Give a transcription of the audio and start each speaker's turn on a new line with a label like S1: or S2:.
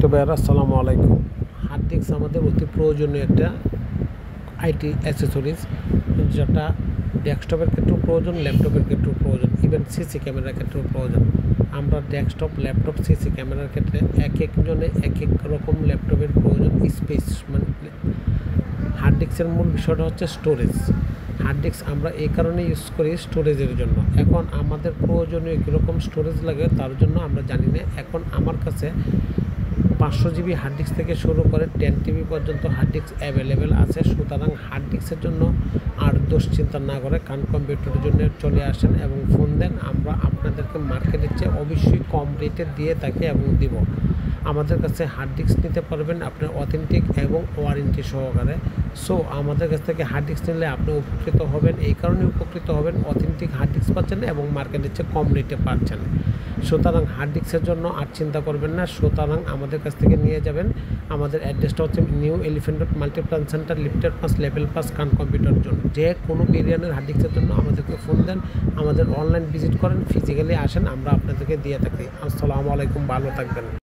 S1: তো ভাইয়ারা আসসালামু আলাইকুম। হার্ড ডিস্ক আমাদের অতি প্রয়োজনীয় একটা আইটি অ্যাসেসরিজ, যেটা ডেস্কটপের ক্ষেত্রেও প্রয়োজন, ল্যাপটপের ক্ষেত্রেও প্রয়োজন, ইভেন সিসি ক্যামেরার ক্ষেত্রেও প্রয়োজন। আমরা ডেস্কটপ, ল্যাপটপ, সিসি ক্যামেরার ক্ষেত্রে এক একজনে এক এক রকম ল্যাপটপের প্রয়োজন। স্পেস মানে হার্ড ডিস্কের মূল বিষয়টা হচ্ছে স্টোরেজ। হার্ড ডিস্ক আমরা এই কারণে ইউজ করি স্টোরেজের জন্য। এখন আমাদের প্রয়োজনীয় কীরকম স্টোরেজ লাগে তার জন্য আমরা জানি না। এখন আমার কাছে 500 জিবি হার্ড ডিস্ক থেকে শুরু করে 10 টিবি পর্যন্ত হার্ড ডিস্ক অ্যাভেলেবেল আছে। সুতরাং হার্ড ডিস্কের জন্য আর দোষ চিন্তা না করে কান কম্পিউটারের জন্য চলে আসেন এবং ফোন দেন। আমরা আপনাদেরকে মার্কেটের চেয়ে অবশ্যই কম রেটে দিয়ে থাকি এবং দিব। আমাদের কাছে হার্ড ডিস্ক নিতে পারবেন আপনার অথেন্টিক এবং ওয়ারেন্টি সহকারে। সো আমাদের কাছ থেকে হার্ড ডিস্ক নিলে আপনি উপকৃত হবেন। এই কারণে উপকৃত হবেন, অথেন্টিক হার্ড ডিস্ক পাচ্ছেন এবং মার্কেটের চেয়ে কম রেটে পাচ্ছেন। সুতরাং হার্ড ডিস্কের জন্য আর চিন্তা করবেন না। সুতরাং আমাদের কাছ থেকে নিয়ে যাবেন। আমাদের অ্যাড্রেসটা হচ্ছে new elephant road, Multiplan centre, lifted 5, level 5, কান কম্পিউটার জোন। যে কোনো ভেরিয়েন্টের হার্ড ডিস্কের জন্য আমাদেরকে ফোন দেন, আমাদের অনলাইন ভিজিট করেন, ফিজিক্যালি আসেন, আমরা আপনাদেরকে দিয়ে থাকি। আসসালামু আলাইকুম, ভালো থাকবেন।